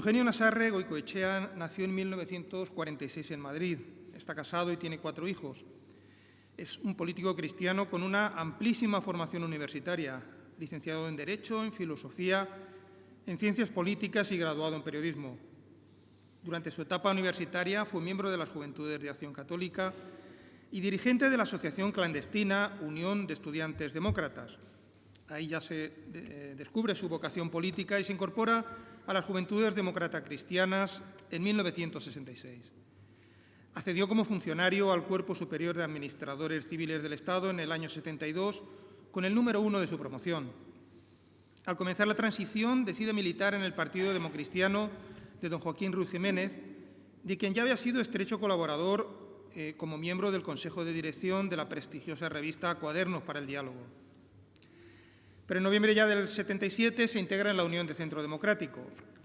Eugenio Nasarre Goicoechea nació en 1946 en Madrid. Está casado y tiene 4 hijos. Es un político cristiano con una amplísima formación universitaria, licenciado en Derecho, en Filosofía, en Ciencias Políticas y graduado en Periodismo. Durante su etapa universitaria fue miembro de las Juventudes de Acción Católica y dirigente de la asociación clandestina Unión de Estudiantes Demócratas. Ahí ya se descubre su vocación política y se incorpora a las Juventudes Demócratas Cristianas en 1966. Accedió como funcionario al Cuerpo Superior de Administradores Civiles del Estado en el año 72, con el número 1 de su promoción. Al comenzar la transición, decide militar en el Partido Democristiano de don Joaquín Ruz Jiménez, de quien ya había sido estrecho colaborador como miembro del Consejo de Dirección de la prestigiosa revista Cuadernos para el Diálogo. Pero en noviembre ya del 77 se integra en la Unión de Centro Democrático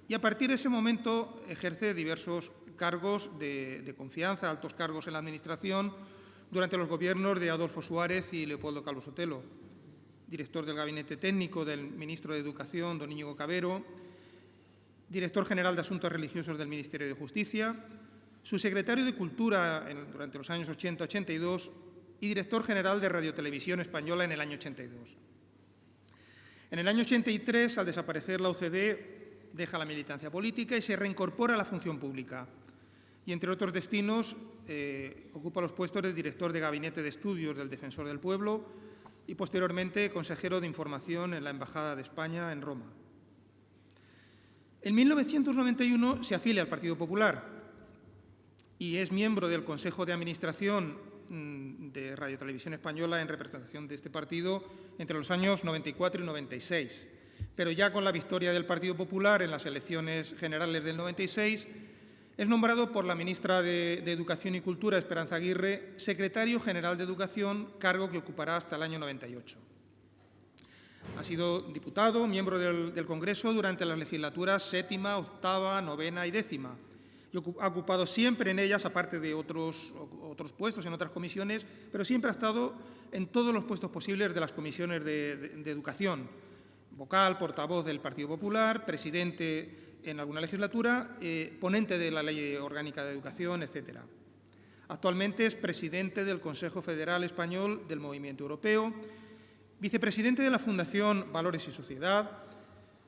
y a partir de ese momento ejerce diversos cargos de confianza, altos cargos en la Administración durante los gobiernos de Adolfo Suárez y Leopoldo Calvo Sotelo. Director del Gabinete Técnico del Ministro de Educación, don Íñigo Cabero, director general de Asuntos Religiosos del Ministerio de Justicia, subsecretario de Cultura durante los años 80-82 y director general de Radiotelevisión Española en el año 82. En el año 83, al desaparecer la UCD, deja la militancia política y se reincorpora a la función pública. Y, entre otros destinos, ocupa los puestos de director de Gabinete de Estudios del Defensor del Pueblo y, posteriormente, consejero de Información en la Embajada de España en Roma. En 1991 se afilia al Partido Popular y es miembro del Consejo de Administración de Radiotelevisión Española en representación de este partido entre los años 94 y 96. Pero ya con la victoria del Partido Popular en las elecciones generales del 96, es nombrado por la ministra de Educación y Cultura, Esperanza Aguirre, secretario general de Educación, cargo que ocupará hasta el año 98. Ha sido diputado, miembro del Congreso durante las legislaturas séptima, octava, novena y décima. Y ha ocupado siempre en ellas, aparte de otros puestos en otras comisiones, pero siempre ha estado en todos los puestos posibles de las comisiones de educación. Vocal, portavoz del Partido Popular, presidente en alguna legislatura, ponente de la Ley Orgánica de Educación, etc. Actualmente es presidente del Consejo Federal Español del Movimiento Europeo, vicepresidente de la Fundación Valores y Sociedad,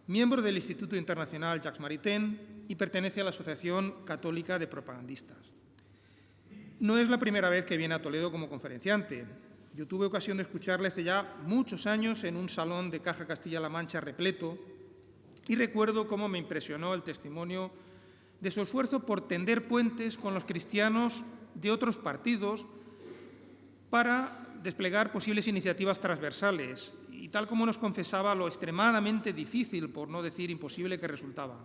miembro del Instituto Internacional Jacques Maritain y pertenece a la Asociación Católica de Propagandistas. No es la primera vez que viene a Toledo como conferenciante. Yo tuve ocasión de escucharle hace ya muchos años en un salón de Caja Castilla-La Mancha repleto y recuerdo cómo me impresionó el testimonio de su esfuerzo por tender puentes con los cristianos de otros partidos para desplegar posibles iniciativas transversales y tal como nos confesaba lo extremadamente difícil, por no decir imposible, que resultaba.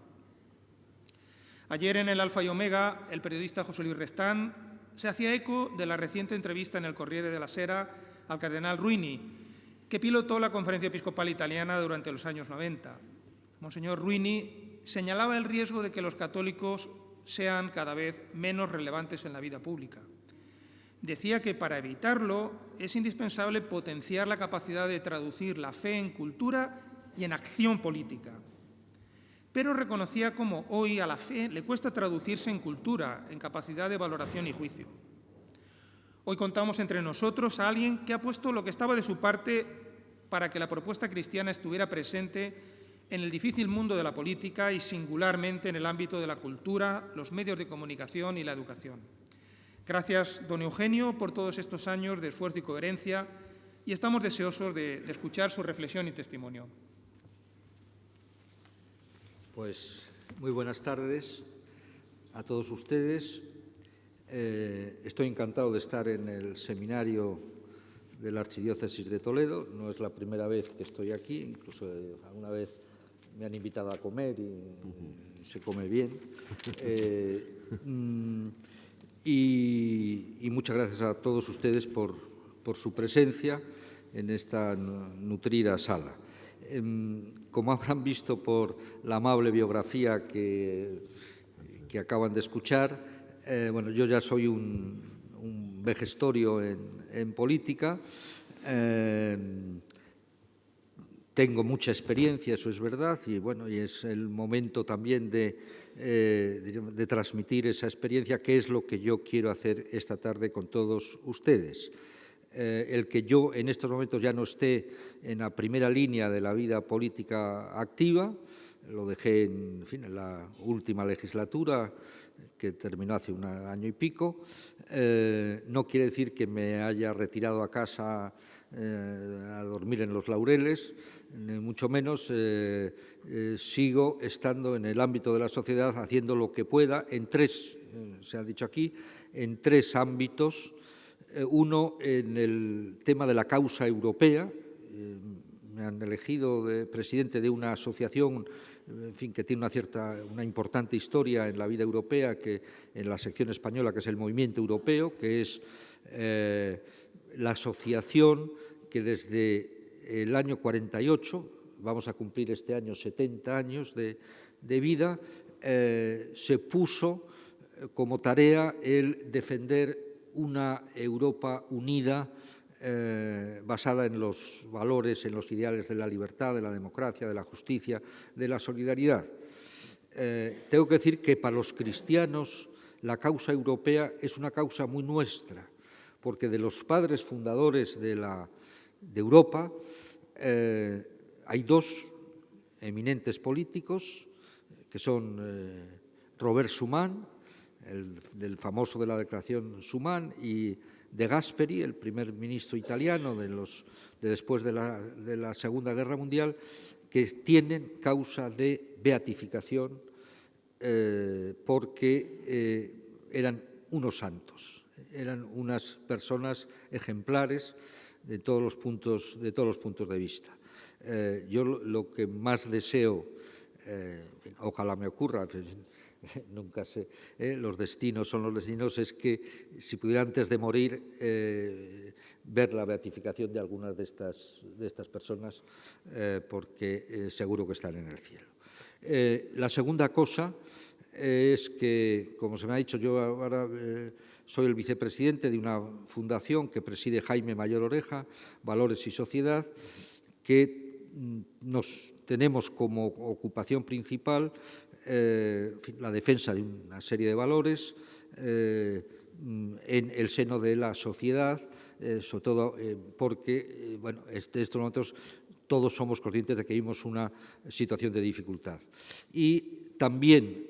Ayer en el Alfa y Omega, el periodista José Luis Restán se hacía eco de la reciente entrevista en el Corriere della Sera al cardenal Ruini, que pilotó la Conferencia Episcopal Italiana durante los años 90. Monseñor Ruini señalaba el riesgo de que los católicos sean cada vez menos relevantes en la vida pública. Decía que para evitarlo es indispensable potenciar la capacidad de traducir la fe en cultura y en acción política. Pero reconocía cómo hoy a la fe le cuesta traducirse en cultura, en capacidad de valoración y juicio. Hoy contamos entre nosotros a alguien que ha puesto lo que estaba de su parte para que la propuesta cristiana estuviera presente en el difícil mundo de la política y singularmente en el ámbito de la cultura, los medios de comunicación y la educación. Gracias, don Eugenio, por todos estos años de esfuerzo y coherencia y estamos deseosos de escuchar su reflexión y testimonio. Pues muy buenas tardes a todos ustedes. Estoy encantado de estar en el seminario de la Archidiócesis de Toledo. No es la primera vez que estoy aquí, incluso alguna vez me han invitado a comer y se come bien. Y muchas gracias a todos ustedes por su presencia en esta nutrida sala. Como habrán visto por la amable biografía que acaban de escuchar, bueno, yo ya soy un vejestorio en política. tengo mucha experiencia, eso es verdad, y bueno, y es el momento también de transmitir esa experiencia, que es lo que yo quiero hacer esta tarde con todos ustedes. El que yo en estos momentos ya no esté en la primera línea de la vida política activa, lo dejé en la última legislatura, que terminó hace un año y pico, no quiere decir que me haya retirado a casa a dormir en los laureles, ni mucho menos. Sigo estando en el ámbito de la sociedad haciendo lo que pueda en tres, se ha dicho aquí, en tres ámbitos. Uno, en el tema de la causa europea. Me han elegido de presidente de una asociación, en fin, que tiene una importante historia en la vida europea, que en la sección española, que es el Movimiento Europeo, que es la asociación que desde el año 48, vamos a cumplir este año 70 años de vida, se puso como tarea el defender una Europa unida, basada en los valores, en los ideales de la libertad, de la democracia, de la justicia, de la solidaridad. Tengo que decir que para los cristianos la causa europea es una causa muy nuestra, porque de los padres fundadores de Europa hay dos eminentes políticos, que son Robert Schuman, del famoso de la Declaración Schuman, y De Gasperi, el primer ministro italiano después de la Segunda Guerra Mundial, que tienen causa de beatificación porque eran unos santos, eran unas personas ejemplares de todos los puntos de vista. Yo lo que más deseo, ojalá me ocurra, nunca sé, los destinos son los destinos, es que si pudiera antes de morir ver la beatificación de algunas de estas personas, porque seguro que están en el cielo. La segunda cosa es que, como se me ha dicho, yo ahora soy el vicepresidente de una fundación que preside Jaime Mayor Oreja, Valores y Sociedad, que nos tenemos como ocupación principal la defensa de una serie de valores en el seno de la sociedad, sobre todo porque, bueno, en estos momentos todos somos conscientes de que vivimos una situación de dificultad. Y también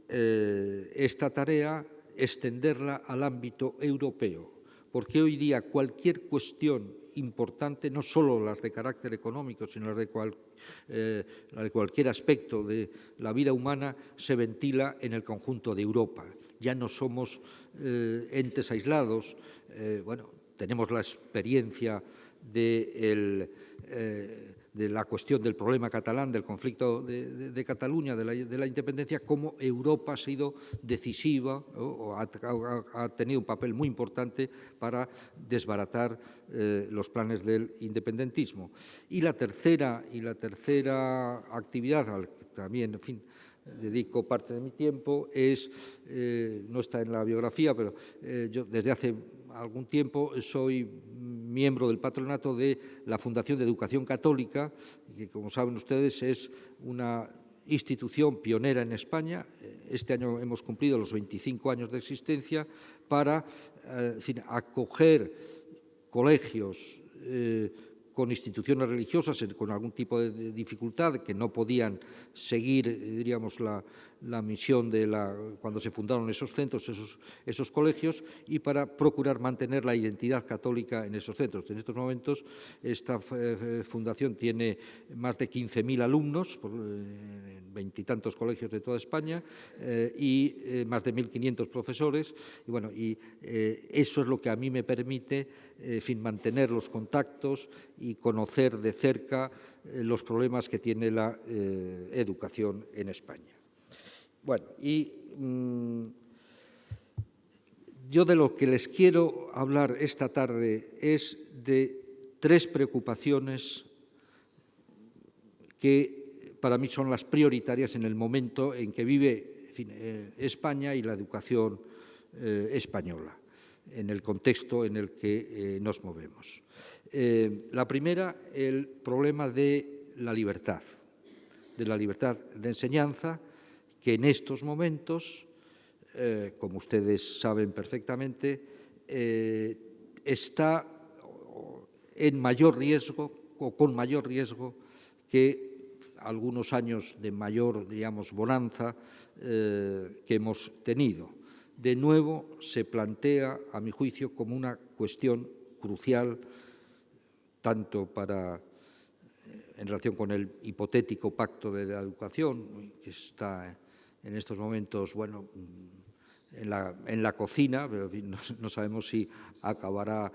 esta tarea, extenderla al ámbito europeo, porque hoy día cualquier cuestión importante, no solo las de carácter económico, sino las de cualquier aspecto de la vida humana, se ventila en el conjunto de Europa. Ya no somos entes aislados. Bueno, tenemos la experiencia de la cuestión del problema catalán, del conflicto de Cataluña, de la independencia, cómo Europa ha sido decisiva o ha tenido un papel muy importante para desbaratar los planes del independentismo. Y la tercera actividad, al que también, en fin, dedico parte de mi tiempo, no está en la biografía, pero yo desde hace algún tiempo soy miembro del patronato de la Fundación de Educación Católica, que, como saben ustedes, es una institución pionera en España. Este año hemos cumplido los 25 años de existencia para acoger colegios con instituciones religiosas con algún tipo de dificultad, que no podían seguir, diríamos, la misión cuando se fundaron esos centros, esos colegios, y para procurar mantener la identidad católica en esos centros. En estos momentos esta fundación tiene más de 15.000 alumnos en 20 y tantos colegios de toda España y más de 1.500 profesores. Y bueno, eso es lo que a mí me permite, en fin, mantener los contactos y conocer de cerca los problemas que tiene la educación en España. Bueno, y yo de lo que les quiero hablar esta tarde es de tres preocupaciones que para mí son las prioritarias en el momento en que vive, en fin, España y la educación española, en el contexto en el que nos movemos. La primera, el problema de la libertad de enseñanza, que en estos momentos, como ustedes saben perfectamente, está en mayor riesgo o con mayor riesgo que algunos años de mayor, digamos, bonanza que hemos tenido. De nuevo se plantea, a mi juicio, como una cuestión crucial, tanto en relación con el hipotético pacto de la educación, que está en estos momentos, bueno, en la cocina, pero en fin, no sabemos si acabará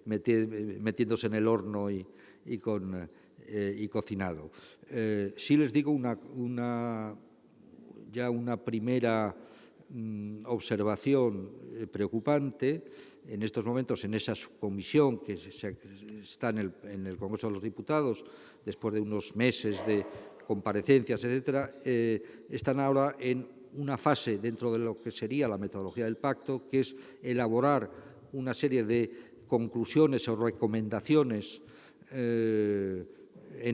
metiéndose en el horno y cocinado. Sí les digo ya una primera observación preocupante en estos momentos en esa subcomisión que está en el Congreso de los Diputados, después de unos meses de comparecencias, etcétera, están ahora en una fase dentro de lo que sería la metodología del pacto, que es elaborar una serie de conclusiones o recomendaciones en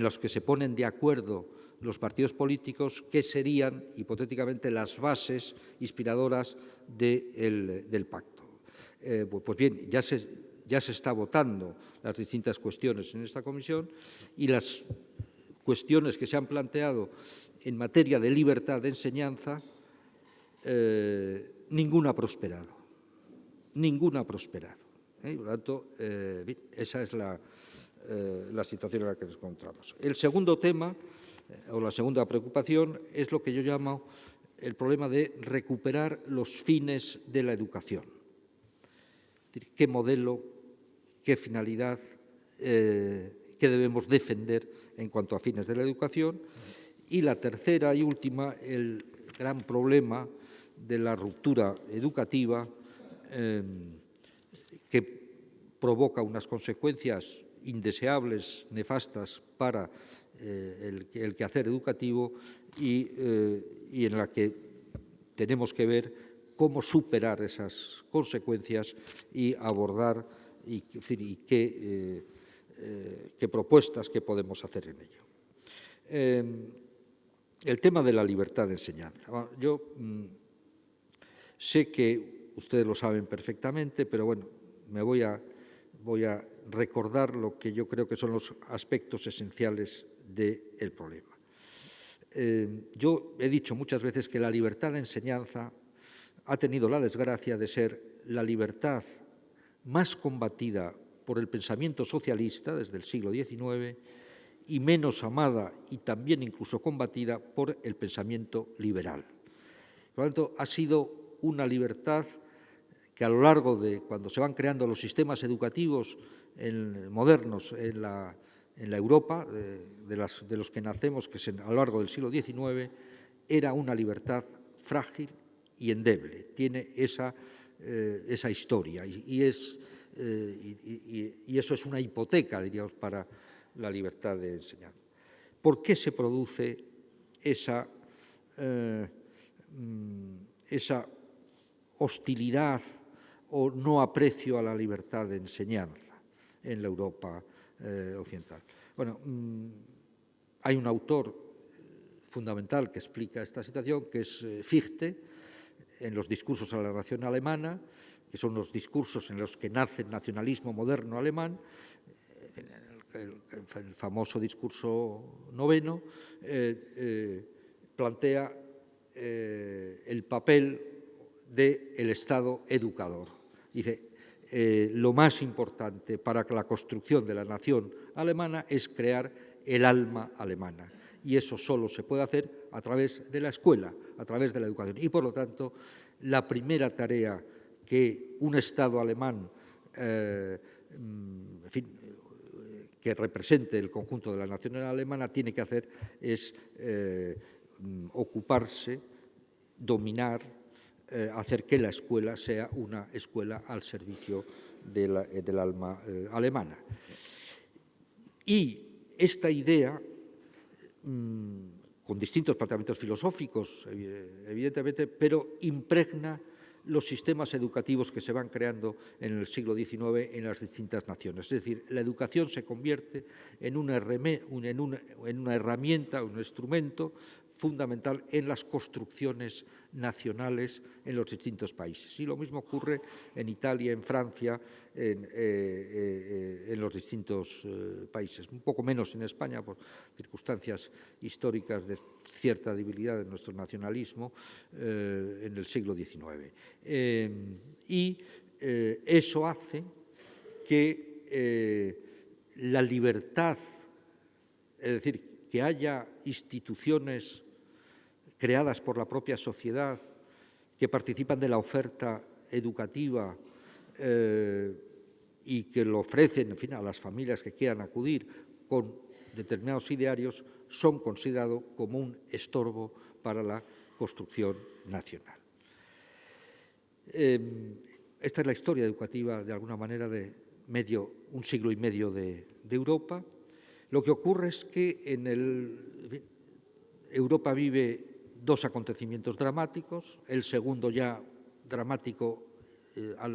las que se ponen de acuerdo los partidos políticos, que serían, hipotéticamente, las bases inspiradoras del pacto. Pues bien, ya se está votando las distintas cuestiones en esta comisión y las cuestiones que se han planteado en materia de libertad de enseñanza, ninguna ha prosperado. Ninguna ha prosperado. Por lo tanto, esa es la situación en la que nos encontramos. El segundo tema, o la segunda preocupación, es lo que yo llamo el problema de recuperar los fines de la educación. Es decir, qué modelo, qué finalidad, qué debemos defender en cuanto a fines de la educación. Y la tercera y última, el gran problema de la ruptura educativa que provoca unas consecuencias indeseables, nefastas para el quehacer educativo y en la que tenemos que ver cómo superar esas consecuencias y abordar qué propuestas que podemos hacer en ello. El tema de la libertad de enseñanza. Yo sé que ustedes lo saben perfectamente, pero bueno, voy a recordar lo que yo creo que son los aspectos esenciales del problema. Yo he dicho muchas veces que la libertad de enseñanza ha tenido la desgracia de ser la libertad más combatida por el pensamiento socialista desde el siglo XIX y menos amada y también incluso combatida por el pensamiento liberal. Por lo tanto, ha sido una libertad que a lo largo de cuando se van creando los sistemas educativos modernos en la Europa, de los que nacemos, que es a lo largo del siglo XIX, era una libertad frágil y endeble. Tiene esa historia y eso es una hipoteca, diríamos, para la libertad de enseñanza. ¿Por qué se produce esa hostilidad o no aprecio a la libertad de enseñanza en la Europa occidental? Bueno, hay un autor fundamental que explica esta situación, que es Fichte, en los discursos a la nación alemana, que son los discursos en los que nace el nacionalismo moderno alemán, el famoso discurso noveno, plantea el papel del Estado educador. Dice, lo más importante para la construcción de la nación alemana es crear el alma alemana. Y eso solo se puede hacer a través de la escuela, a través de la educación. Y, por lo tanto, la primera tarea que un Estado alemán, en fin, que represente el conjunto de la nación alemana, tiene que hacer es ocuparse, dominar, hacer que la escuela sea una escuela al servicio del alma alemana. Y esta idea, con distintos planteamientos filosóficos, evidentemente, pero impregna los sistemas educativos que se van creando en el siglo XIX en las distintas naciones. Es decir, la educación se convierte en una herramienta, un instrumento fundamental en las construcciones nacionales en los distintos países. Y lo mismo ocurre en Italia, en Francia, en los distintos países. Un poco menos en España por circunstancias históricas de cierta debilidad de nuestro nacionalismo en el siglo XIX. Eso hace que la libertad, es decir, que haya instituciones creadas por la propia sociedad que participan de la oferta educativa y que lo ofrecen, en fin, a las familias que quieran acudir con determinados idearios, son considerados como un estorbo para la construcción nacional. Esta es la historia educativa, de alguna manera, de un siglo y medio de Europa. Lo que ocurre es que Europa vive dos acontecimientos dramáticos, el segundo ya dramático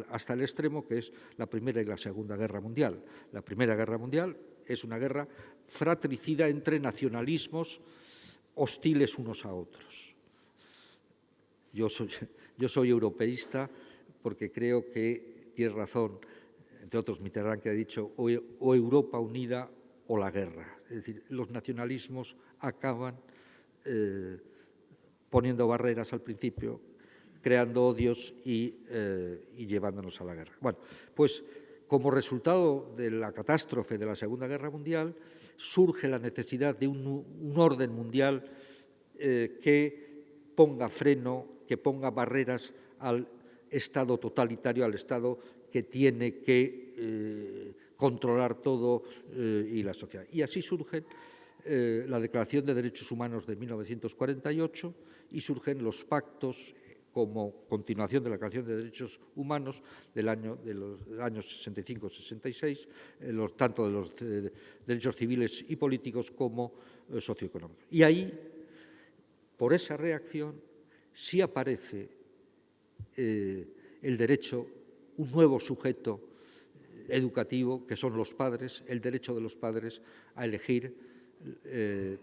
hasta el extremo, que es la Primera y la Segunda Guerra Mundial. La Primera Guerra Mundial es una guerra fratricida entre nacionalismos hostiles unos a otros. Yo soy europeísta porque creo que tiene razón, entre otros Mitterrand, que ha dicho o Europa unida o la guerra. Es decir, los nacionalismos acaban poniendo barreras al principio, creando odios y llevándonos a la guerra. Bueno, pues como resultado de la catástrofe de la Segunda Guerra Mundial, surge la necesidad de un orden mundial que ponga freno, que ponga barreras al Estado totalitario, al Estado que tiene que controlar todo y la sociedad. Y así surge la Declaración de Derechos Humanos de 1948 y surgen los pactos como continuación de la Declaración de Derechos Humanos de los años 65-66, tanto de los derechos civiles y políticos como socioeconómicos. Y ahí, por esa reacción, sí aparece el derecho, un nuevo sujeto educativo, que son los padres, el derecho de los padres a elegir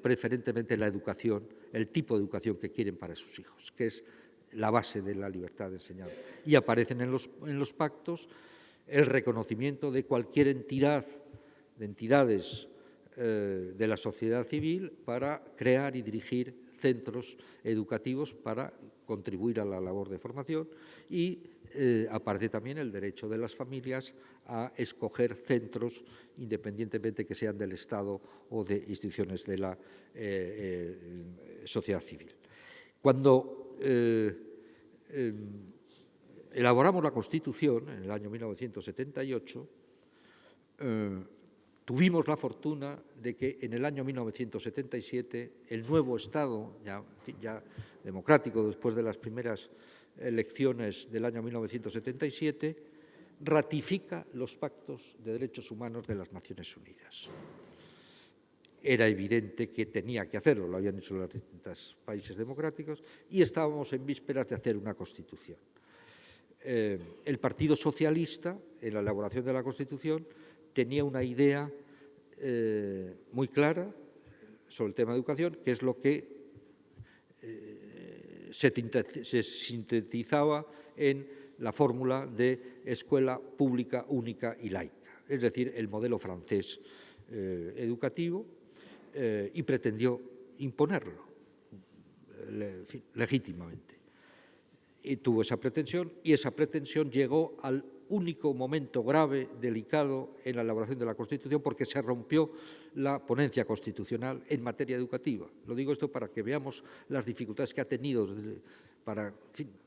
preferentemente la educación, el tipo de educación que quieren para sus hijos, que es la base de la libertad de enseñanza. Y aparecen en los pactos el reconocimiento de cualquier entidades de la sociedad civil para crear y dirigir centros educativos para contribuir a la labor de formación y aparece también el derecho de las familias a escoger centros independientemente que sean del Estado o de instituciones de la sociedad civil. Cuando elaboramos la Constitución en el año 1978, tuvimos la fortuna de que en el año 1977 el nuevo Estado, ya democrático después de las primeras elecciones del año 1977, ratifica los pactos de derechos humanos de las Naciones Unidas. Era evidente que tenía que hacerlo, lo habían hecho los distintos países democráticos, y estábamos en vísperas de hacer una Constitución. El Partido Socialista, en la elaboración de la Constitución, tenía una idea muy clara sobre el tema de educación, que es lo que se sintetizaba en la fórmula de escuela pública, única y laica, es decir, el modelo francés educativo, y pretendió imponerlo legítimamente. Y tuvo esa pretensión, y esa pretensión llegó al único momento grave, delicado en la elaboración de la Constitución, porque se rompió la ponencia constitucional en materia educativa. Lo digo esto para que veamos las dificultades que ha tenido para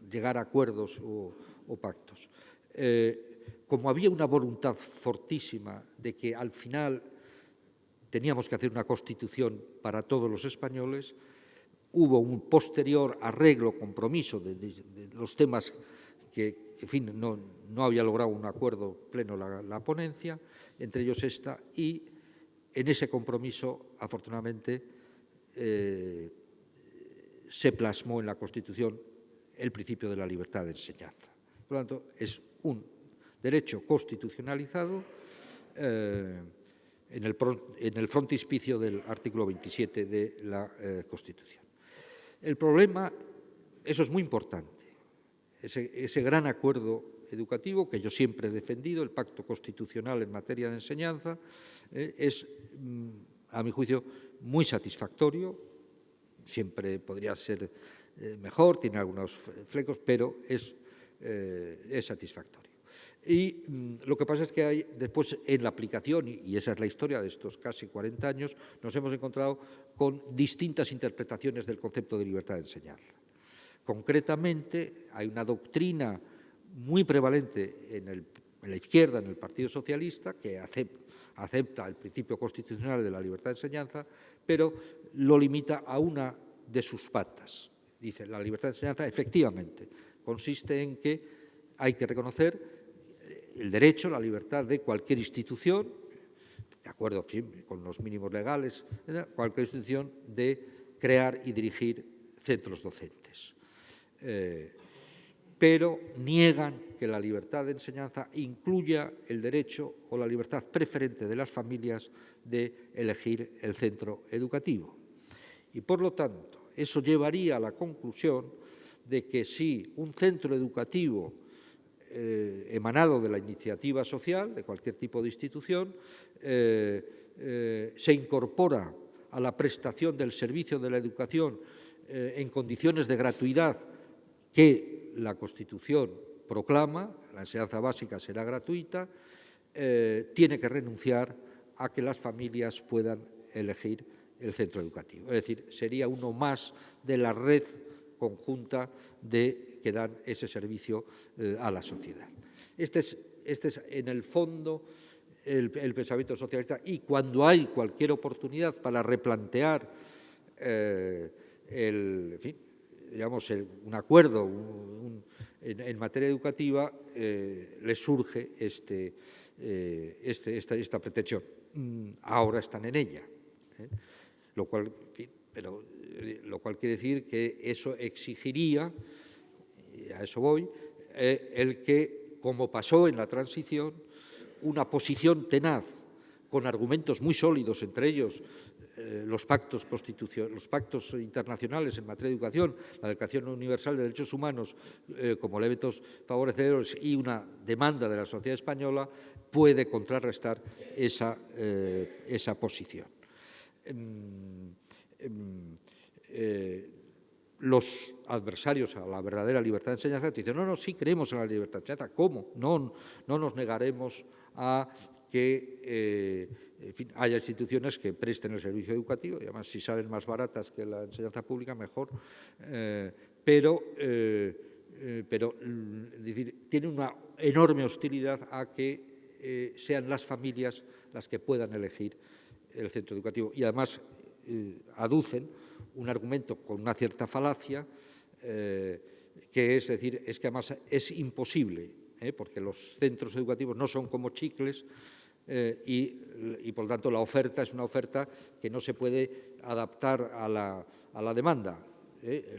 llegar a acuerdos o pactos. Como había una voluntad fortísima de que al final teníamos que hacer una Constitución para todos los españoles, hubo un posterior arreglo, compromiso de los temas que en fin, no había logrado un acuerdo pleno la ponencia, entre ellos esta, y en ese compromiso, afortunadamente, se plasmó en la Constitución el principio de la libertad de enseñanza. Por lo tanto, es un derecho constitucionalizado en el frontispicio del artículo 27 de la Constitución. El problema, eso es muy importante, ese gran acuerdo educativo que yo siempre he defendido, el pacto constitucional en materia de enseñanza, es, a mi juicio, muy satisfactorio. Siempre podría ser mejor, tiene algunos flecos, pero es satisfactorio. Y lo que pasa es que hay, después en la aplicación, y esa es la historia de estos casi 40 años, nos hemos encontrado con distintas interpretaciones del concepto de libertad de enseñar. Concretamente, hay una doctrina muy prevalente en la izquierda, en el Partido Socialista, que acepta el principio constitucional de la libertad de enseñanza, pero lo limita a una de sus patas. Dice, la libertad de enseñanza, efectivamente, consiste en que hay que reconocer el derecho, la libertad de cualquier institución, de acuerdo con los mínimos legales, cualquier institución de crear y dirigir centros docentes. Pero niegan que la libertad de enseñanza incluya el derecho o la libertad preferente de las familias de elegir el centro educativo. Y, por lo tanto, eso llevaría a la conclusión de que si un centro educativo emanado de la iniciativa social, de cualquier tipo de institución, se incorpora a la prestación del servicio de la educación en condiciones de gratuidad que la Constitución proclama, la enseñanza básica será gratuita, tiene que renunciar a que las familias puedan elegir el centro educativo. Es decir, sería uno más de la red conjunta que dan ese servicio a la sociedad. Este es en el fondo el pensamiento socialista, y cuando hay cualquier oportunidad para replantear un acuerdo en materia educativa, les surge esta pretensión. Ahora están en ella, lo cual quiere decir que eso exigiría, y a eso voy, el que, como pasó en la transición, una posición tenaz, con argumentos muy sólidos, entre ellos los pactos internacionales en materia de educación, la Declaración Universal de Derechos Humanos como elementos favorecedores y una demanda de la sociedad española, puede contrarrestar esa posición. Los adversarios a la verdadera libertad de enseñanza dicen, no, sí creemos en la libertad de enseñanza. ¿Cómo? No nos negaremos a que haya instituciones que presten el servicio educativo, y además si salen más baratas que la enseñanza pública, mejor, pero tiene una enorme hostilidad a que sean las familias las que puedan elegir el centro educativo. Y además aducen un argumento con una cierta falacia, que es decir, es que además es imposible, porque los centros educativos no son como chicles, y por lo tanto la oferta es una oferta que no se puede adaptar a la demanda.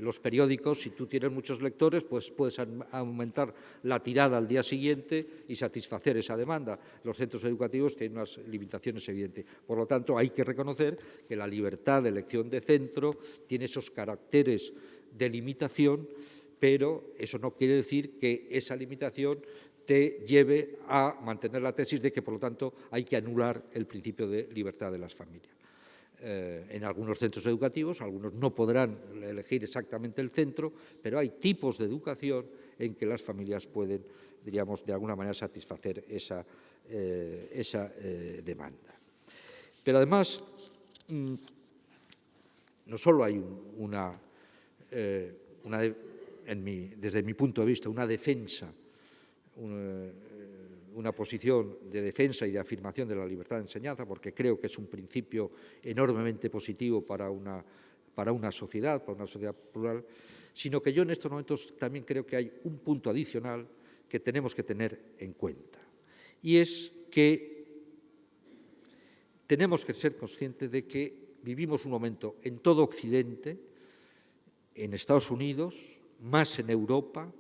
Los periódicos, si tú tienes muchos lectores, pues puedes aumentar la tirada al día siguiente y satisfacer esa demanda. Los centros educativos tienen unas limitaciones evidentes. Por lo tanto, hay que reconocer que la libertad de elección de centro tiene esos caracteres de limitación, pero eso no quiere decir que esa limitación te lleve a mantener la tesis de que, por lo tanto, hay que anular el principio de libertad de las familias. En algunos centros educativos, algunos no podrán elegir exactamente el centro, pero hay tipos de educación en que las familias pueden, diríamos, de alguna manera satisfacer esa demanda. Pero además, no solo hay desde mi punto de vista, una defensa, una posición de defensa y de afirmación de la libertad de enseñanza, porque creo que es un principio enormemente positivo para una sociedad plural, sino que yo en estos momentos también creo que hay un punto adicional que tenemos que tener en cuenta, y es que tenemos que ser conscientes de que vivimos un momento en todo Occidente, en Estados Unidos, más en Europa,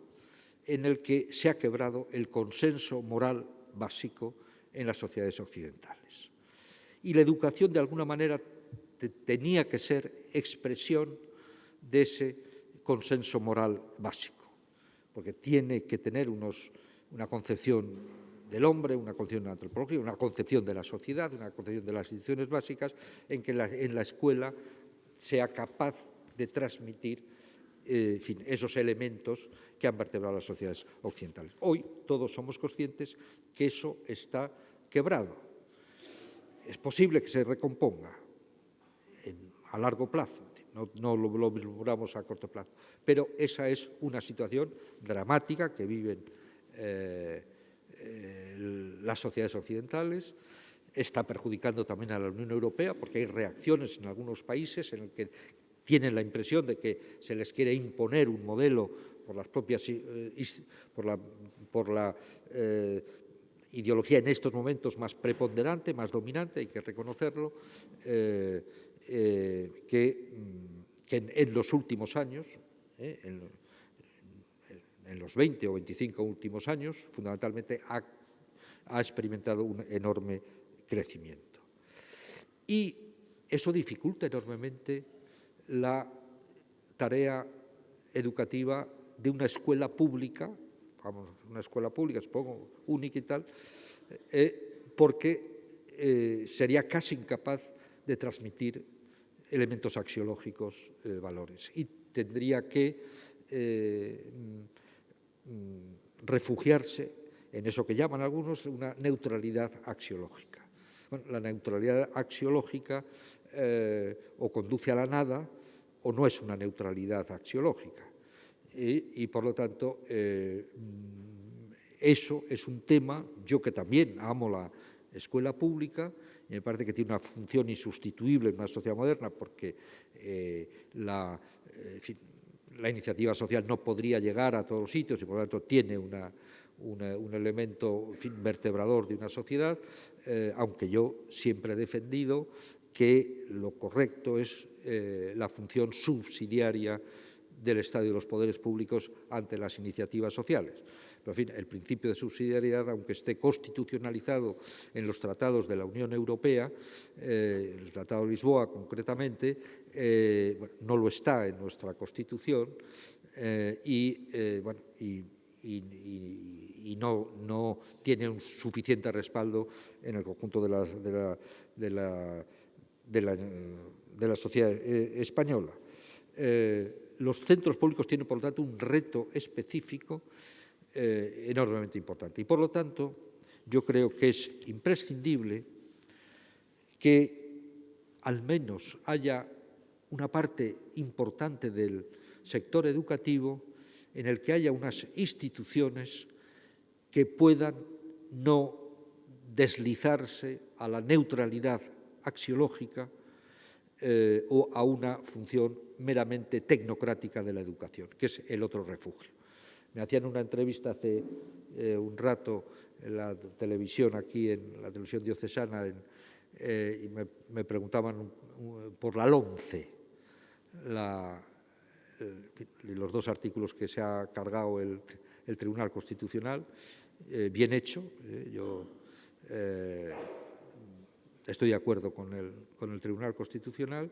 en el que se ha quebrado el consenso moral básico en las sociedades occidentales. Y la educación, de alguna manera, tenía que ser expresión de ese consenso moral básico, porque tiene que tener una concepción del hombre, una concepción antropológica, una concepción de la sociedad, una concepción de las instituciones básicas, en que en la escuela sea capaz de transmitir en fin, esos elementos que han vertebrado las sociedades occidentales. Hoy todos somos conscientes que eso está quebrado. Es posible que se recomponga a largo plazo, no lo vislumbramos a corto plazo, pero esa es una situación dramática que viven las sociedades occidentales. Está perjudicando también a la Unión Europea, porque hay reacciones en algunos países en el que tienen la impresión de que se les quiere imponer un modelo por las propias por la ideología en estos momentos más preponderante, más dominante, hay que reconocerlo, que en los últimos años, en los 20 o 25 últimos años, fundamentalmente ha experimentado un enorme crecimiento. Y eso dificulta enormemente la tarea educativa de una escuela pública, una escuela pública, supongo, única y tal, porque sería casi incapaz de transmitir elementos axiológicos, valores, y tendría que refugiarse en eso que llaman algunos una neutralidad axiológica. Bueno, la neutralidad axiológica o conduce a la nada o no es una neutralidad axiológica. Y por lo tanto, eso es un tema, yo que también amo la escuela pública, me parece que tiene una función insustituible en una sociedad moderna, porque la iniciativa social no podría llegar a todos los sitios y por lo tanto tiene un elemento vertebrador de una sociedad, aunque yo siempre he defendido que lo correcto es la función subsidiaria del Estado y de los poderes públicos ante las iniciativas sociales. Pero, en fin, el principio de subsidiariedad, aunque esté constitucionalizado en los tratados de la Unión Europea, el Tratado de Lisboa concretamente, bueno, no lo está en nuestra Constitución y no tiene un suficiente respaldo en el conjunto de la sociedad española. Los centros públicos tienen, por lo tanto, un reto específico enormemente importante. Y, por lo tanto, yo creo que es imprescindible que al menos haya una parte importante del sector educativo en el que haya unas instituciones que puedan no deslizarse a la neutralidad axiológica o a una función meramente tecnocrática de la educación, que es el otro refugio. Me hacían una entrevista hace un rato en la televisión, aquí en la televisión diocesana, y me preguntaban por la LOMCE, los dos artículos que se ha cargado el Tribunal Constitucional, bien hecho. Yo estoy de acuerdo con el Tribunal Constitucional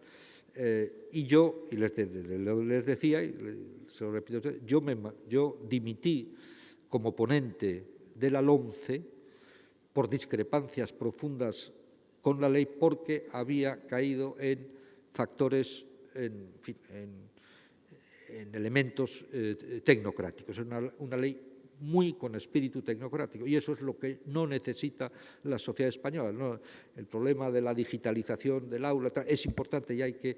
y les decía, y se lo repito, yo dimití como ponente de la LOMCE por discrepancias profundas con la ley porque había caído en factores, en elementos tecnocráticos. Es una ley muy con espíritu tecnocrático y eso es lo que no necesita la sociedad española. ¿No? El problema de la digitalización del aula es importante y hay que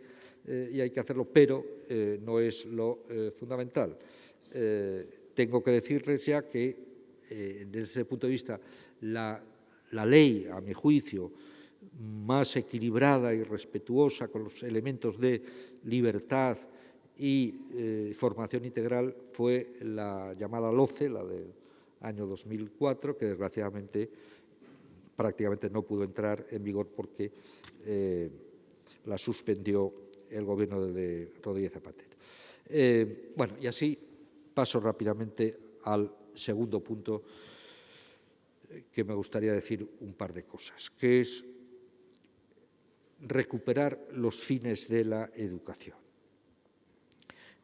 hacerlo, pero no es lo fundamental. Tengo que decirles ya que desde ese punto de vista la ley, a mi juicio, más equilibrada y respetuosa con los elementos de libertad y formación integral fue la llamada LOCE, la del año 2004, que desgraciadamente prácticamente no pudo entrar en vigor porque la suspendió el gobierno de Rodríguez Zapatero. Bueno, y así paso rápidamente al segundo punto que me gustaría decir un par de cosas, que es recuperar los fines de la educación.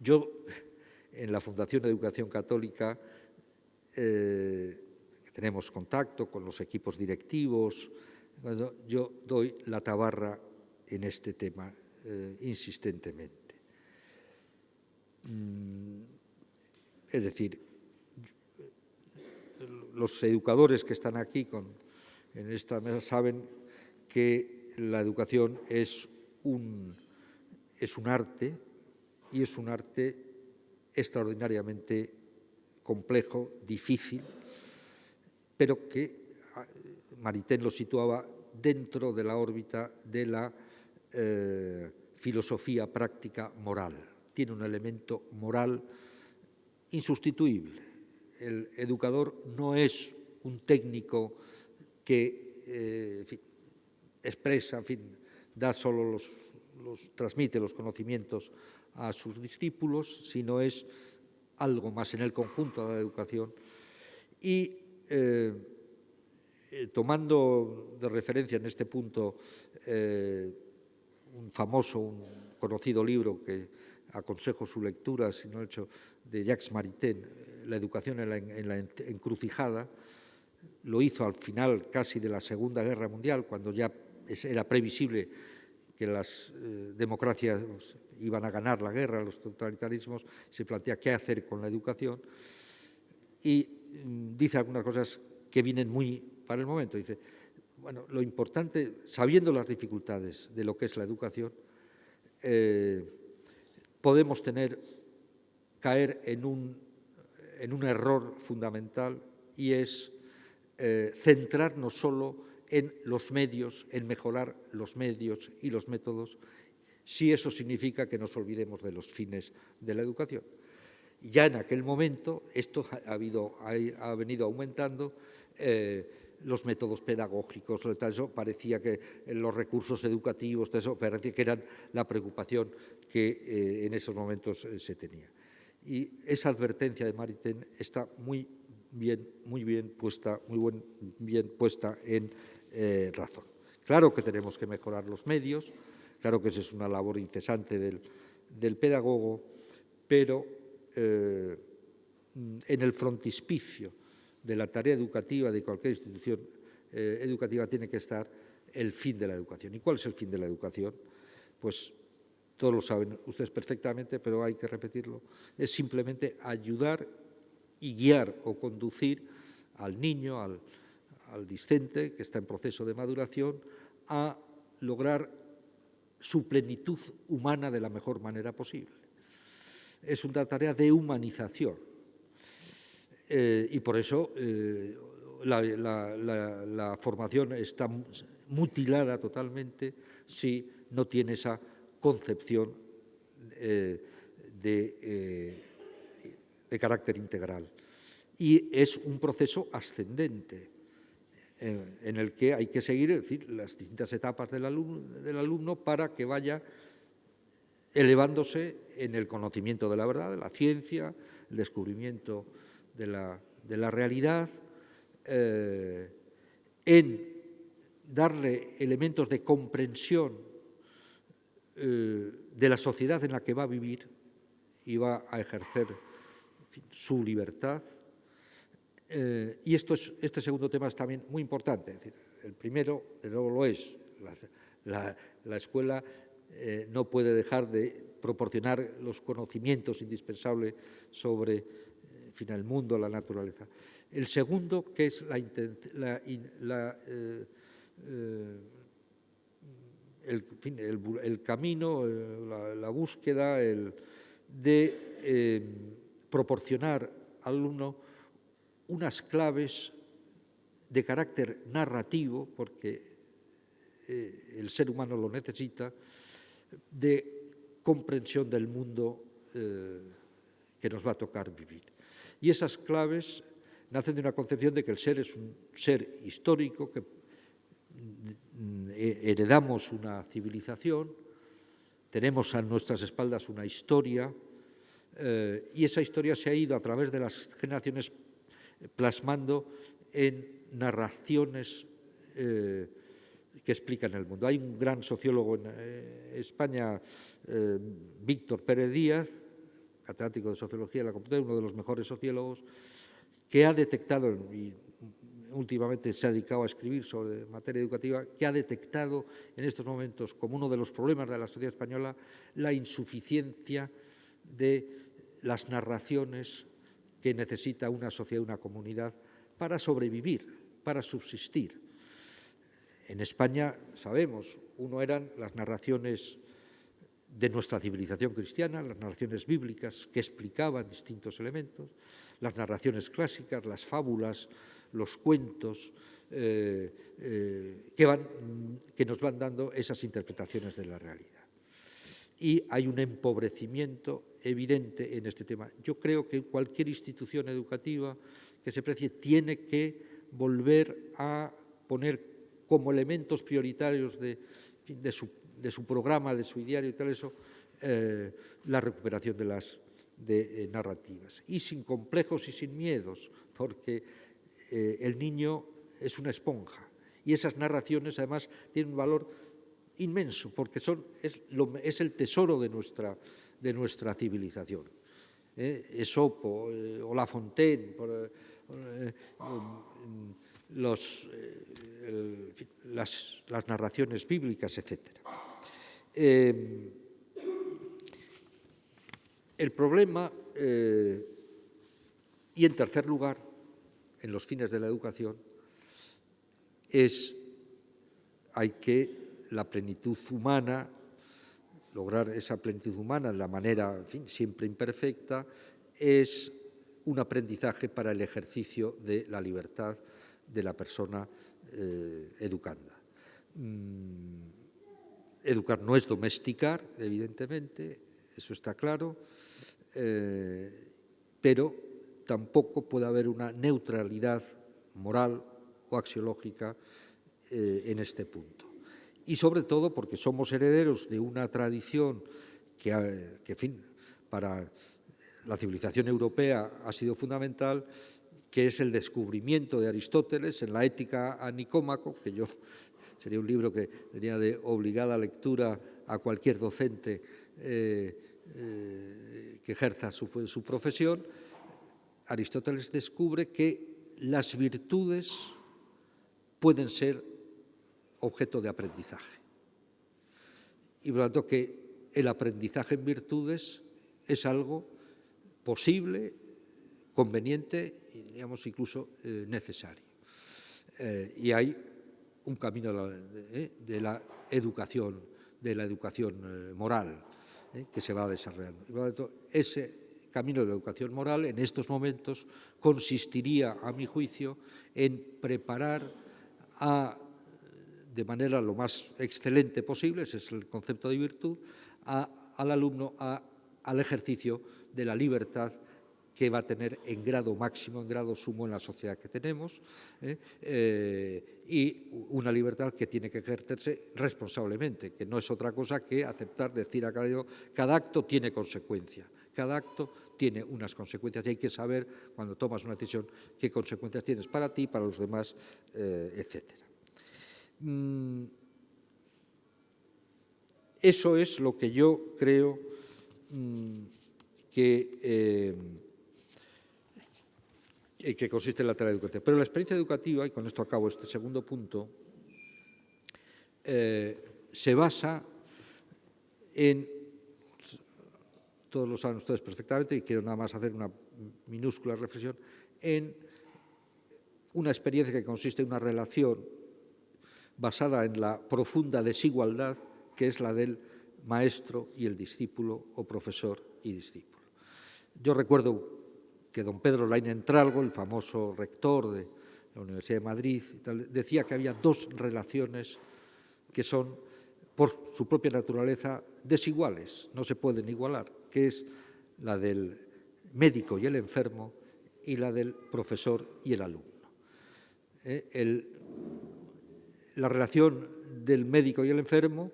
Yo, en la Fundación Educación Católica, tenemos contacto con los equipos directivos, yo doy la tabarra en este tema insistentemente. Es decir, los educadores que están aquí en esta mesa saben que la educación es un arte, y es un arte extraordinariamente complejo, difícil, pero que Maritain lo situaba dentro de la órbita de la filosofía práctica moral. Tiene un elemento moral insustituible. El educador no es un técnico que expresa, da solo transmite los conocimientos a sus discípulos, sino es algo más en el conjunto de la educación. Y tomando de referencia en este punto un conocido libro que aconsejo su lectura, si no he hecho, de Jacques Maritain, La educación en la encrucijada, lo hizo al final casi de la Segunda Guerra Mundial, cuando ya era previsible que las democracias iban a ganar la guerra, los totalitarismos, se plantea qué hacer con la educación y dice algunas cosas que vienen muy para el momento. Dice, bueno, lo importante, sabiendo las dificultades de lo que es la educación, podemos caer en un error fundamental, y es centrarnos solo en los medios, en mejorar los medios y los métodos, si eso significa que nos olvidemos de los fines de la educación. Ya en aquel momento esto ha venido aumentando, los métodos pedagógicos, eso parecía que los recursos educativos, eso parecía que eran la preocupación que en esos momentos se tenía. Y esa advertencia de Maritain está muy bien puesta en razón. Claro que tenemos que mejorar los medios, claro que esa es una labor incesante del pedagogo, pero en el frontispicio de la tarea educativa de cualquier institución educativa tiene que estar el fin de la educación. ¿Y cuál es el fin de la educación? Pues todos lo saben ustedes perfectamente, pero hay que repetirlo. Es simplemente ayudar y guiar o conducir al niño, al discente que está en proceso de maduración, a lograr su plenitud humana de la mejor manera posible. Es una tarea de humanización y por eso la formación está mutilada totalmente si no tiene esa concepción de carácter integral. Y es un proceso ascendente en el que hay que seguir, es decir, las distintas etapas del alumno para que vaya elevándose en el conocimiento de la verdad, de la ciencia, el descubrimiento de la realidad, en darle elementos de comprensión de la sociedad en la que va a vivir y va a ejercer su libertad. Y este segundo tema es también muy importante. Es decir, el primero, desde luego, lo es. La escuela no puede dejar de proporcionar los conocimientos indispensables sobre el mundo, la naturaleza. El segundo, que es el camino, la búsqueda de proporcionar al alumno unas claves de carácter narrativo, porque el ser humano lo necesita, de comprensión del mundo que nos va a tocar vivir. Y esas claves nacen de una concepción de que el ser es un ser histórico, que heredamos una civilización, tenemos a nuestras espaldas una historia, y esa historia se ha ido a través de las generaciones plasmando en narraciones que explican el mundo. Hay un gran sociólogo en España, Víctor Pérez Díaz, catedrático de Sociología de la Complutense, uno de los mejores sociólogos, que ha detectado, y últimamente se ha dedicado a escribir sobre materia educativa, que ha detectado en estos momentos como uno de los problemas de la sociedad española la insuficiencia de las narraciones que necesita una sociedad, una comunidad, para sobrevivir, para subsistir. En España, sabemos, uno eran las narraciones de nuestra civilización cristiana, las narraciones bíblicas que explicaban distintos elementos, las narraciones clásicas, las fábulas, los cuentos, que nos van dando esas interpretaciones de la realidad. Y hay un empobrecimiento evidente en este tema. Yo creo que cualquier institución educativa que se precie tiene que volver a poner como elementos prioritarios de su programa, de su ideario y tal eso, la recuperación de las narrativas. Y sin complejos y sin miedos, porque el niño es una esponja y esas narraciones además tienen un valor inmenso, porque es el tesoro de nuestra civilización. Esopo, o La Fontaine, las narraciones bíblicas, etc. El problema, y en tercer lugar, en los fines de la educación, hay que la plenitud humana, lograr esa plenitud humana de la manera, en fin, siempre imperfecta, es un aprendizaje para el ejercicio de la libertad de la persona educanda. Educar no es domesticar, evidentemente, eso está claro, pero tampoco puede haber una neutralidad moral o axiológica en este punto. Y sobre todo porque somos herederos de una tradición que en fin, para la civilización europea ha sido fundamental, que es el descubrimiento de Aristóteles en la Ética a Nicómaco, que sería un libro que tenía de obligada lectura a cualquier docente que ejerza su profesión. Aristóteles descubre que las virtudes pueden ser objeto de aprendizaje. Y por lo tanto que el aprendizaje en virtudes es algo posible, conveniente y, digamos, incluso necesario. Y hay un camino de la educación moral que se va desarrollando. Y por lo tanto, ese camino de la educación moral en estos momentos consistiría, a mi juicio, en preparar de manera lo más excelente posible, ese es el concepto de virtud, al alumno al ejercicio de la libertad que va a tener en grado máximo, en grado sumo en la sociedad que tenemos, y una libertad que tiene que ejercerse responsablemente, que no es otra cosa que aceptar, decir a cada acto tiene consecuencia, cada acto tiene unas consecuencias y hay que saber, cuando tomas una decisión, qué consecuencias tienes para ti, para los demás, etcétera. Eso es lo que yo creo que consiste en la tarea educativa. Pero la experiencia educativa, y con esto acabo este segundo punto, se basa en, todos lo saben ustedes perfectamente, y quiero nada más hacer una minúscula reflexión, en una experiencia que consiste en una relación basada en la profunda desigualdad que es la del maestro y el discípulo, o profesor y discípulo. Yo recuerdo que don Pedro Laín Entralgo, el famoso rector de la Universidad de Madrid, decía que había dos relaciones que son, por su propia naturaleza, desiguales, no se pueden igualar, que es la del médico y el enfermo y la del profesor y el alumno. La relación del médico y el enfermo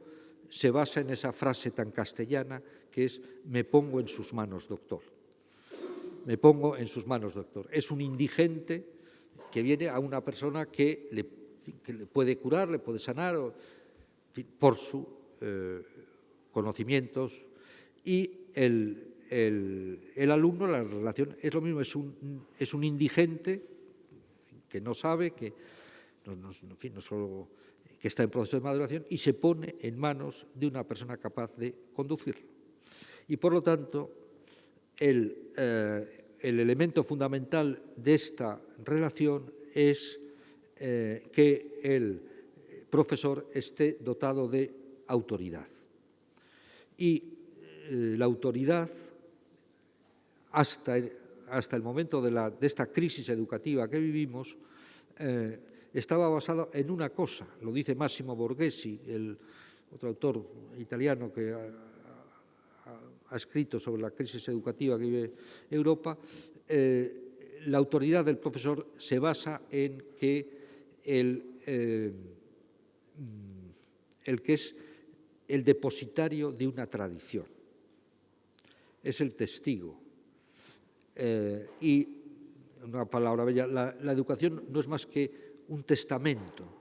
se basa en esa frase tan castellana que es «me pongo en sus manos, doctor». me pongo en sus manos, doctor. Es un indigente que viene a una persona que le puede curar, le puede sanar, por sus conocimientos, y el alumno, la relación es lo mismo, es un indigente que no sabe, que no solo que está en proceso de maduración, y se pone en manos de una persona capaz de conducirlo. Y por lo tanto, el elemento fundamental de esta relación es que el profesor esté dotado de autoridad. Y la autoridad, hasta el momento de esta crisis educativa que vivimos, estaba basada en una cosa, lo dice Massimo Borghesi, el otro autor italiano que ha escrito sobre la crisis educativa que vive Europa. La autoridad del profesor se basa en que el que es el depositario de una tradición, es el testigo. Y, una palabra bella, la educación no es más que un testamento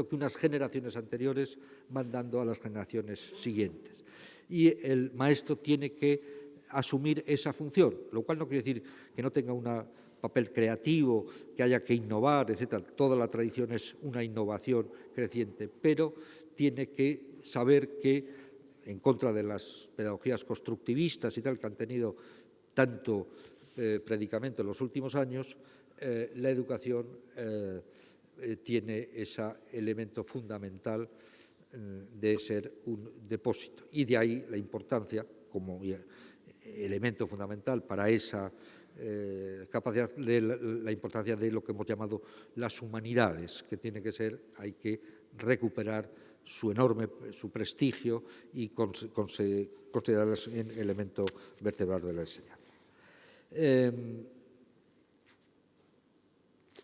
que unas generaciones anteriores van dando a las generaciones siguientes. Y el maestro tiene que asumir esa función, lo cual no quiere decir que no tenga un papel creativo, que haya que innovar, etc. Toda la tradición es una innovación creciente, pero tiene que saber que, en contra de las pedagogías constructivistas y tal, que han tenido tanto predicamento en los últimos años, la educación tiene ese elemento fundamental de ser un depósito. Y de ahí la importancia, como elemento fundamental para esa capacidad, la importancia de lo que hemos llamado las humanidades, que tiene que ser, hay que recuperar su prestigio y considerarlas un elemento vertebral de la enseñanza.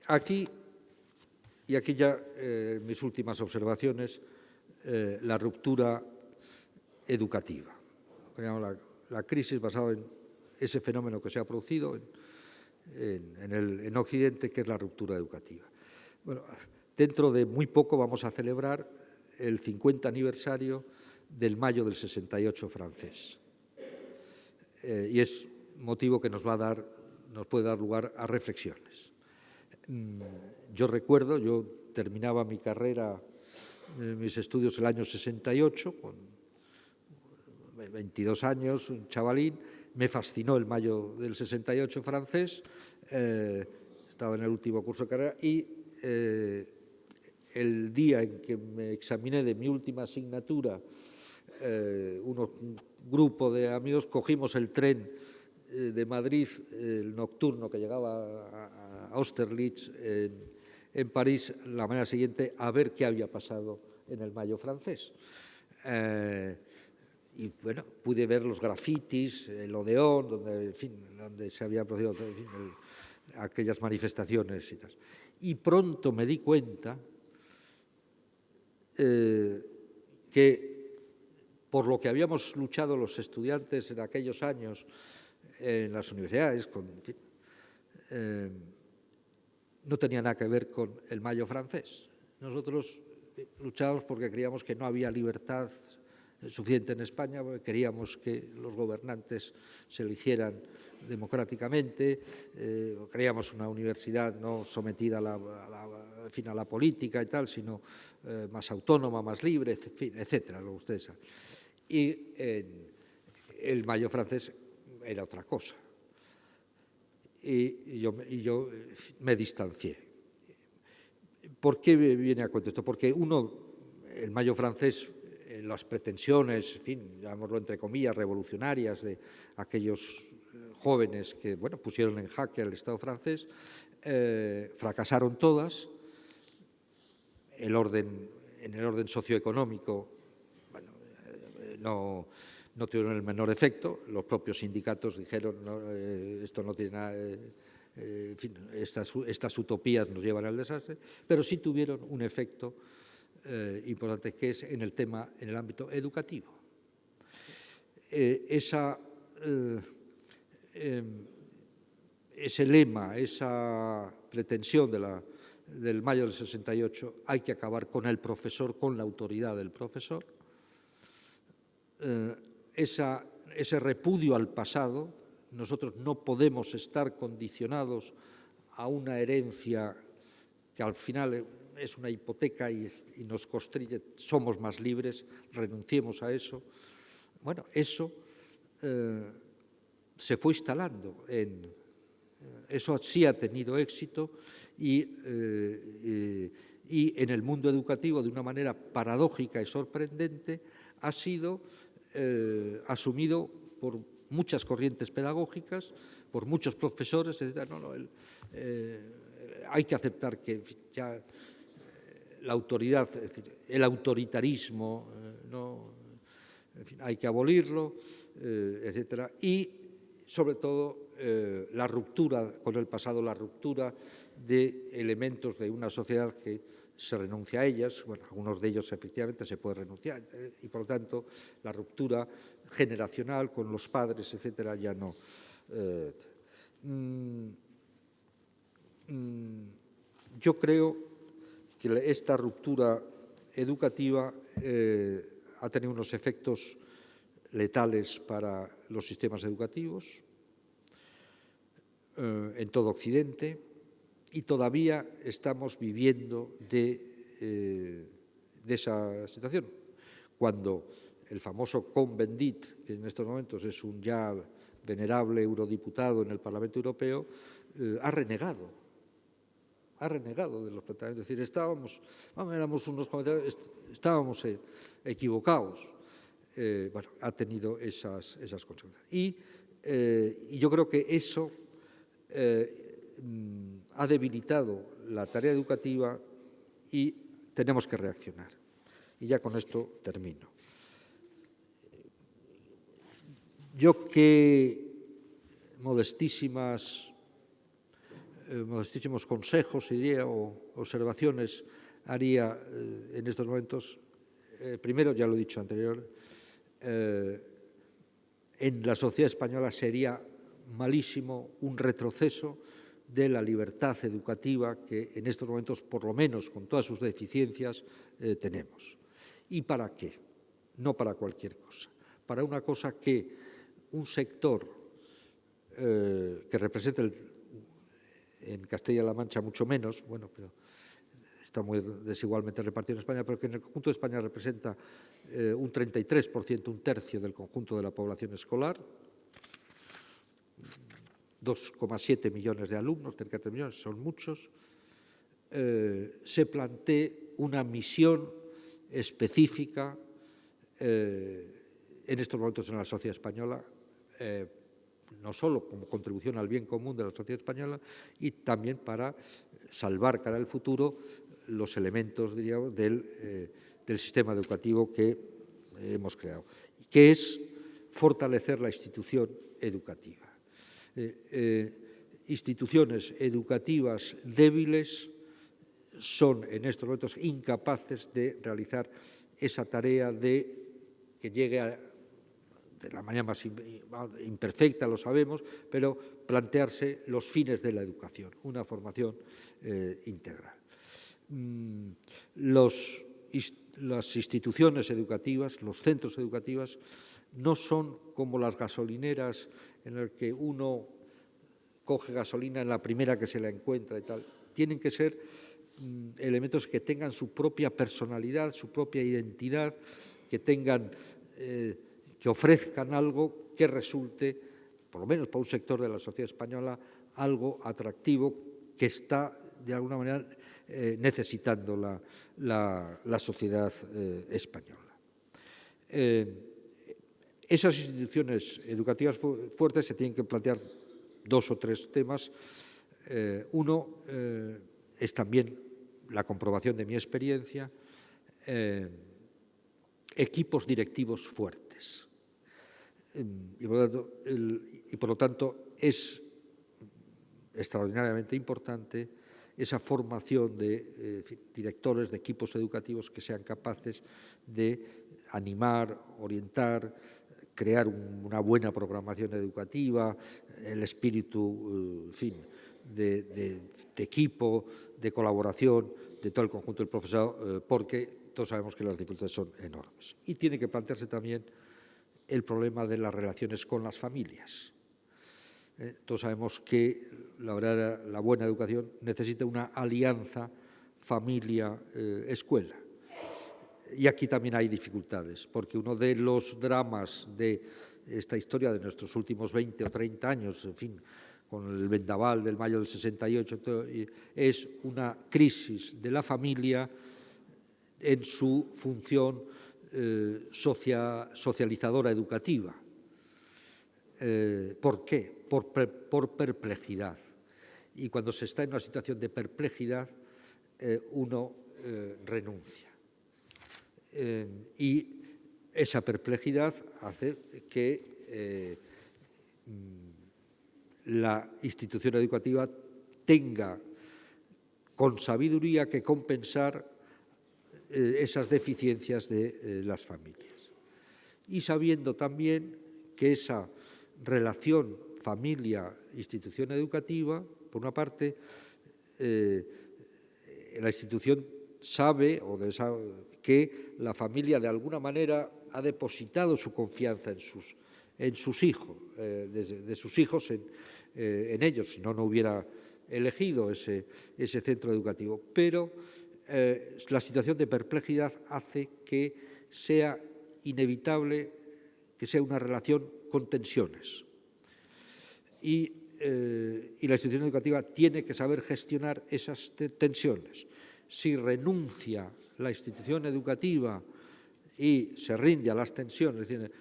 Aquí ya mis últimas observaciones, la ruptura educativa. La crisis basada en ese fenómeno que se ha producido en Occidente, que es la ruptura educativa. Bueno, dentro de muy poco vamos a celebrar el 50 aniversario del Mayo del 68 francés. Y es motivo que nos puede dar lugar a reflexiones. Yo recuerdo, yo terminaba mi carrera, mis estudios el año 68, con 22 años, un chavalín. Me fascinó el Mayo del 68 francés, estaba en el último curso de carrera y el día en que me examiné de mi última asignatura, un grupo de amigos cogimos el tren de Madrid, el nocturno que llegaba a Austerlitz en París, la mañana siguiente, a ver qué había pasado en el Mayo francés. Y bueno, pude ver los grafitis, el Odeón, donde se habían producido aquellas manifestaciones y tal. Y pronto me di cuenta que por lo que habíamos luchado los estudiantes en aquellos años en las universidades, no tenía nada que ver con el Mayo francés. Nosotros luchábamos porque creíamos que no había libertad suficiente en España, porque queríamos que los gobernantes se eligieran democráticamente, queríamos una universidad no sometida a la política y tal, sino más autónoma, más libre, etcétera, lo que ustedes saben. Y el Mayo francés era otra cosa. Y yo me distancié. ¿Por qué viene a cuento esto? Porque el Mayo francés, las pretensiones, en fin, llamémoslo entre comillas, revolucionarias de aquellos jóvenes que, bueno, pusieron en jaque al Estado francés, fracasaron todas. En el orden socioeconómico, bueno, no tuvieron el menor efecto. Los propios sindicatos dijeron, no, esto no tiene nada, en fin, estas utopías nos llevan al desastre, pero sí tuvieron un efecto importante, que es en el ámbito educativo. ese lema, esa pretensión del mayo del 68, hay que acabar con el profesor, con la autoridad del profesor, ese repudio al pasado. Nosotros no podemos estar condicionados a una herencia que al final es una hipoteca y nos constriñe. Somos más libres, renunciemos a eso. Bueno, eso se fue instalando, eso sí ha tenido éxito y en el mundo educativo, de una manera paradójica y sorprendente, ha sido asumido por muchas corrientes pedagógicas, por muchos profesores, etc. Hay que aceptar que ya la autoridad, es decir, el autoritarismo, en fin, hay que abolirlo, etc. Y, sobre todo, la ruptura con el pasado, la ruptura de elementos de una sociedad que se renuncia a ellas. Bueno, algunos de ellos efectivamente se puede renunciar, y por lo tanto la ruptura generacional con los padres, etcétera, ya no. Yo creo que esta ruptura educativa ha tenido unos efectos letales para los sistemas educativos en todo Occidente, y todavía estamos viviendo de esa situación. Cuando el famoso Cohn-Bendit, que en estos momentos es un ya venerable eurodiputado en el Parlamento Europeo, ha renegado de los planteamientos. Es decir, éramos unos comentarios, estábamos equivocados. Bueno, ha tenido esas consecuencias. Y yo creo que eso ha debilitado la tarea educativa y tenemos que reaccionar. Y ya con esto termino. Yo qué modestísimos consejos, diría, o observaciones haría en estos momentos. Primero, ya lo he dicho anterior, en la sociedad española sería malísimo un retroceso de la libertad educativa que en estos momentos, por lo menos con todas sus deficiencias, tenemos. ¿Y para qué? No para cualquier cosa. Para una cosa que un sector que representa en Castilla-La Mancha mucho menos, bueno, pero está muy desigualmente repartido en España, pero que en el conjunto de España representa un 33%, un tercio del conjunto de la población escolar, 2,7 millones de alumnos, cerca de 3 millones, son muchos, se plantee una misión específica en estos momentos en la sociedad española, no solo como contribución al bien común de la sociedad española, y también para salvar cara al futuro los elementos, diríamos, del sistema educativo que hemos creado, que es fortalecer la institución educativa. Instituciones educativas débiles son en estos momentos incapaces de realizar esa tarea de que llegue de la manera más imperfecta, lo sabemos, pero plantearse los fines de la educación, una formación integral. Las instituciones educativas, los centros educativos, no son como las gasolineras en las que uno coge gasolina en la primera que se la encuentra y tal. Tienen que ser elementos que tengan su propia personalidad, su propia identidad, que tengan, que ofrezcan algo que resulte, por lo menos para un sector de la sociedad española, algo atractivo que está de alguna manera necesitando la sociedad española. Esas instituciones educativas fuertes se tienen que plantear 2 o 3 temas. Uno es también la comprobación de mi experiencia, equipos directivos fuertes. Y por lo tanto es extraordinariamente importante esa formación de directores de equipos educativos que sean capaces de animar, orientar, crear una buena programación educativa, el espíritu, en fin, de equipo, de colaboración de todo el conjunto del profesorado, porque todos sabemos que las dificultades son enormes. Y tiene que plantearse también el problema de las relaciones con las familias. Todos sabemos que la buena educación necesita una alianza familia-escuela. Y aquí también hay dificultades, porque uno de los dramas de esta historia de nuestros últimos 20 o 30 años, en fin, con el vendaval del mayo del 68, es una crisis de la familia en su función socializadora educativa. ¿Por qué? Por perplejidad. Y cuando se está en una situación de perplejidad, uno renuncia. Y esa perplejidad hace que la institución educativa tenga con sabiduría que compensar esas deficiencias de las familias. Y sabiendo también que esa relación familia-institución educativa, por una parte, la institución sabe que la familia de alguna manera ha depositado su confianza en sus hijos, de sus hijos en ellos, si no, no hubiera elegido ese centro educativo. Pero la situación de perplejidad hace que sea inevitable que sea una relación con tensiones. Y la institución educativa tiene que saber gestionar esas tensiones. Si renuncia la institución educativa y se rinde a las tensiones, es decir,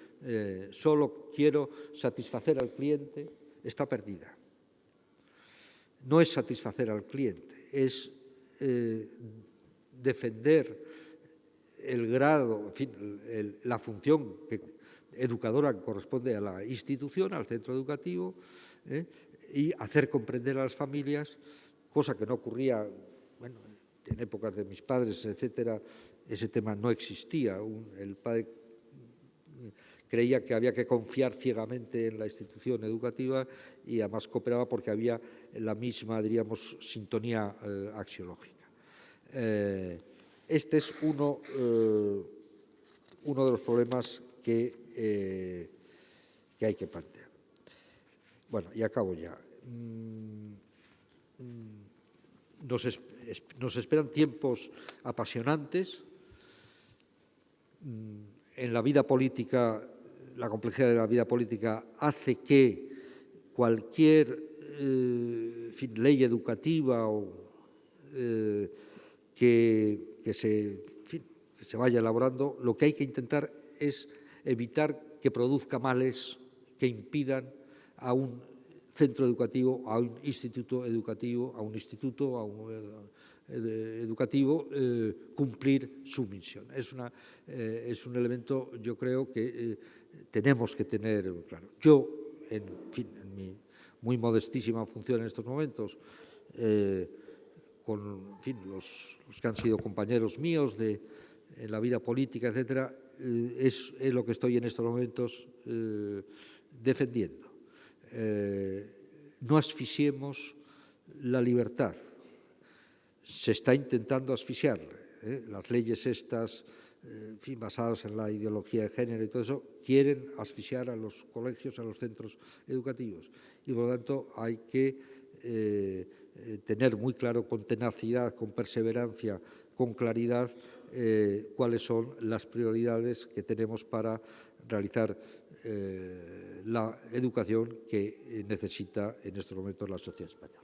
solo quiero satisfacer al cliente, está perdida. No es satisfacer al cliente, es defender el grado, en fin, la función educadora que corresponde a la institución, al centro educativo, y hacer comprender a las familias, cosa que no ocurría, bueno, en épocas de mis padres, etcétera, ese tema no existía. El padre creía que había que confiar ciegamente en la institución educativa y además cooperaba porque había la misma, diríamos, sintonía axiológica. Este es uno de los problemas que hay que plantear. Bueno, y acabo ya. Nos esperan tiempos apasionantes. En la vida política, la complejidad de la vida política hace que cualquier ley educativa que se vaya elaborando, lo que hay que intentar es evitar que produzca males que impidan a un centro educativo, a un instituto educativo, educativo cumplir su misión. Es un elemento, yo creo, que tenemos que tener claro. Yo, en mi muy modestísima función en estos momentos, con los que han sido compañeros míos en la vida política, etcétera, es lo que estoy en estos momentos defendiendo. No asfixiemos la libertad. Se está intentando asfixiarla. Las leyes estas, basadas en la ideología de género y todo eso, quieren asfixiar a los colegios, a los centros educativos. Y, por lo tanto, hay que tener muy claro, con tenacidad, con perseverancia, con claridad, cuáles son las prioridades que tenemos para realizar la educación que necesita en estos momentos la sociedad española.